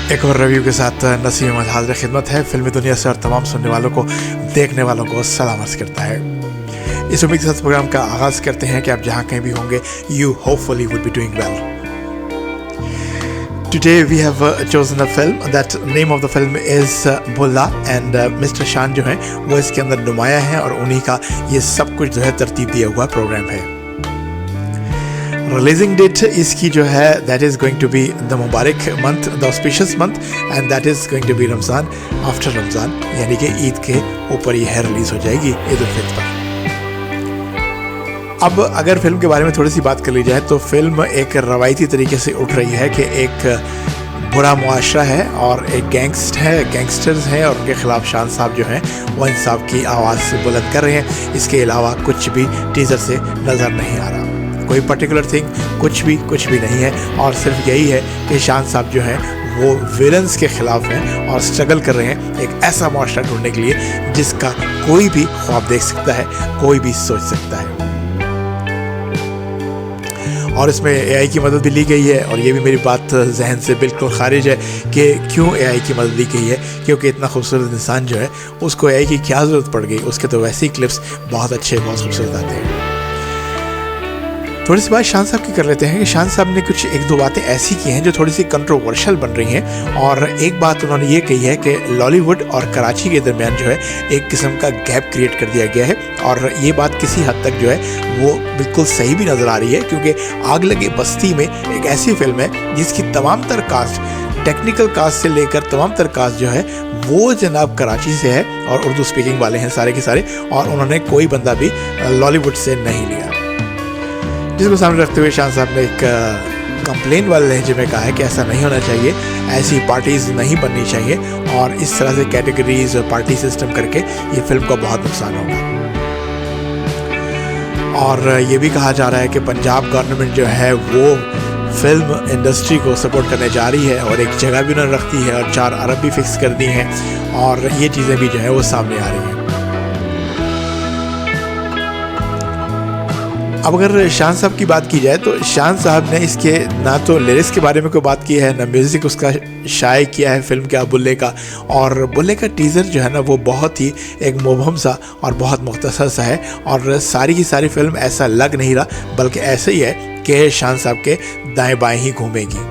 एक और रिव्यू के साथ नसीम अहमद हाजिर खिदमत है। फिल्मी दुनिया से और तमाम सुनने वालों को, देखने वालों को सलाम अर्ज़ करता है। इस उम्मीद के साथ प्रोग्राम का आगाज़ करते हैं कि आप जहाँ कहीं भी होंगे, you hopefully would be doing well. Today we have chosen a film. That name of the film is Bulla and Mr. शान जो हैं वो इसके अंदर नुमाया हैं और उन्हीं का ये सब कुछ जो है तरतीब दिया हुआ प्रोग्राम है। रिलीजिंग डेट इसकी जो है that is going to be the मुबारक month, the auspicious month, and that is going to be Ramzan, after Ramzan, यानी कि ईद के ऊपर ये है रिलीज़ हो जाएगी, ईद उल फितर पर। अब अगर फिल्म के बारे में थोड़ी सी बात कर ली जाए तो फिल्म एक रवायती तरीके से उठ रही है कि एक बुरा मुआशरा है और एक गैंगस्टर्स हैं और उनके ख़िलाफ़ शान साहब जो हैं वो इंसाफ की आवाज़ से बुलंद कर रहे हैं। इसके अलावा कुछ भी टीज़र से नज़र नहीं आ रहा, कोई पर्टिकुलर थिंग कुछ भी नहीं है, और सिर्फ यही है कि शान साहब जो हैं वो विलन्स के ख़िलाफ़ हैं और स्ट्रगल कर रहे हैं एक ऐसा मुआशरा ढूंढने के लिए जिसका कोई भी ख्वाब देख सकता है, कोई भी सोच सकता है। और इसमें AI की मदद भी ली गई है, और ये भी मेरी बात जहन से बिल्कुल खारिज है कि क्यों AI की मदद ली गई है, क्योंकि इतना खूबसूरत इंसान जो है उसको AI की क्या ज़रूरत पड़ गई, उसके तो वैसे ही क्लिप्स बहुत अच्छे, बहुत खूबसूरत आते हैं। थोड़ी सी बात शान साहब की कर लेते हैं कि शान साहब ने कुछ एक दो बातें ऐसी की हैं जो थोड़ी सी कंट्रोवर्शियल बन रही हैं, और एक बात उन्होंने ये कही है कि लॉलीवुड और कराची के दरमियान जो है एक किस्म का गैप क्रिएट कर दिया गया है, और ये बात किसी हद तक जो है वो बिल्कुल सही भी नज़र आ रही है, क्योंकि आग लगे बस्ती में एक ऐसी फिल्म है जिसकी तमाम तर कास्ट, टेक्निकल कास्ट से लेकर तमाम तर कास्ट जो है वो जनाब कराची से है और उर्दू स्पीकिंग वाले हैं सारे के सारे, और उन्होंने कोई बंदा भी लॉलीवुड से नहीं लिया, जिसको सामने रखते हुए शान साहब ने एक कंप्लेन वाले लहजे में कहा है कि ऐसा नहीं होना चाहिए, ऐसी पार्टीज़ नहीं बननी चाहिए, और इस तरह से कैटेगरीज और पार्टी सिस्टम करके ये फिल्म का बहुत नुकसान होगा। और ये भी कहा जा रहा है कि पंजाब गवर्नमेंट जो है वो फिल्म इंडस्ट्री को सपोर्ट करने जा रही है, और एक जगह भी उन्होंने रखती है और 4 अरब भी फिक्स कर दी हैं, और ये चीज़ें भी जो है वो सामने आ रही हैं। अब अगर शान साहब की बात की जाए तो शान साहब ने इसके ना तो लिरिक्स के बारे में कोई बात की है, ना म्यूज़िक उसका शाये किया है फिल्म का बुल्ले का, और बुल्ले का टीज़र जो है ना वो बहुत ही एक मुबहम सा और बहुत मुख्तसर सा है, और सारी की सारी फिल्म ऐसा लग नहीं रहा बल्कि ऐसे ही है कि शान साहब के दाएं बाएं ही घूमेगी।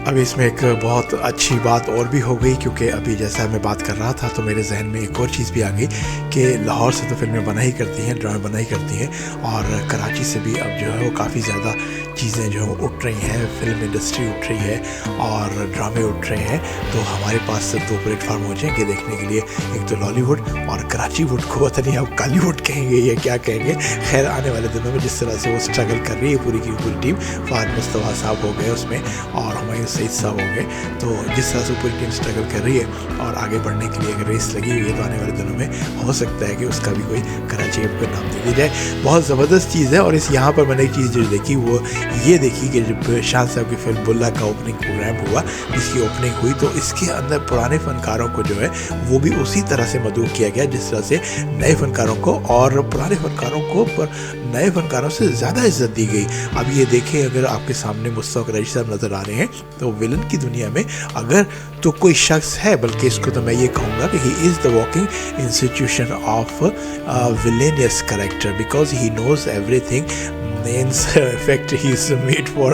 अब इसमें एक बहुत अच्छी बात और भी हो गई, क्योंकि अभी जैसा मैं बात कर रहा था तो मेरे जहन में एक और चीज़ भी आ गई कि लाहौर से तो फिल्में बना ही करती हैं, ड्रामे बना ही करती हैं, और कराची से भी अब जो है वो काफ़ी ज़्यादा चीज़ें जो है वो उठ रही हैं, फिल्म इंडस्ट्री उठ रही है और ड्रामे उठ रहे हैं। तो हमारे पास 2 प्लेटफार्म हो जाएंगे देखने के लिए, एक तो लॉलीवुड और कराची वुड को पता नहीं आप कालीवुड कहेंगे या क्या कहेंगे। खैर आने वाले दिनों में जिस तरह से वो स्ट्रगल कर रही है पूरी की पूरी टीम, फ़ाद मुस्तफ़ा साहब हो गए उसमें और हमायूं सईद साहब हो गए, तो जिस तरह से पूरी टीम स्ट्रगल कर रही है और आगे बढ़ने के लिए अगर रेस लगी हुई है तो आने वाले दिनों में हो सकता है कि उसका भी कोई कराची का नाम दे दिया जाए। बहुत ज़बरदस्त चीज़ है। और इस यहाँ पर मैंने एक चीज़ जो देखी वो ये देखी कि जब शान साहब की फिल्म बुल्ला का ओपनिंग प्रोग्राम हुआ, इसकी ओपनिंग हुई तो इसके अंदर पुराने फ़नकारों को जो है वो भी उसी तरह से मदऊ किया गया जिस तरह से नए फ़नकारों को, और पुराने फ़नकारों को पर नए फ़नकारों से ज़्यादा इज्जत दी गई। अब ये देखें, अगर आपके सामने मुस्तफ़ा कुरैशी साहब नज़र आ रहे हैं तो विलन की दुनिया में अगर तो कोई शख्स है, बल्कि इसको तो मैं ये कहूँगा कि he is the walking institution of villainous character, because he knows everything. In fact he is made for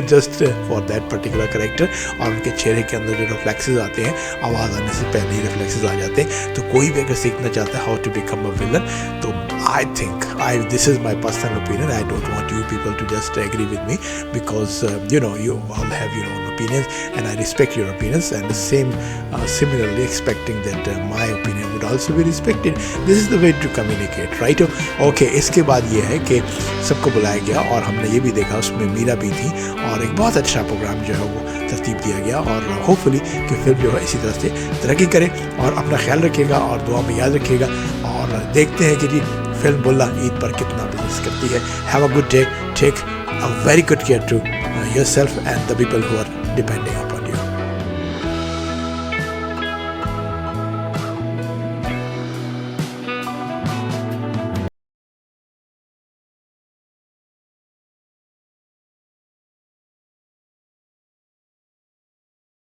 just for that particular character, और उनके चेहरे के अंदर जो रिफ्लेक्सेस आते हैं, आवाज़ आने से पहले ही रिफ्लेक्सेस आ जाते हैं। तो कोई भी अगर सीखना चाहता है how to become a villain, तो I think this is my personal opinion. I don't want you people to just agree with me because you all have your own opinions and I respect your opinions, and the same similarly expecting that my opinion would also be respected. This is the way to communicate, right? Okay, इसके बाद ये है कि सबको बुलाया गया और हमने ये भी देखा उसमें मीरा भी थी, और एक बहुत अच्छा प्रोग्राम जो है वो तरतीब दिया गया, और होपफुली कि फिल्म जो है इसी तरह से तरक्की करे, और अपना ख्याल रखिएगा और दुआ में याद रखिएगा, और देखते हैं कि जी फिल्म बुल्ला ईद पर कितना बिजनेस करती है। Have a good day, take a very good care to yourself and the people who are depending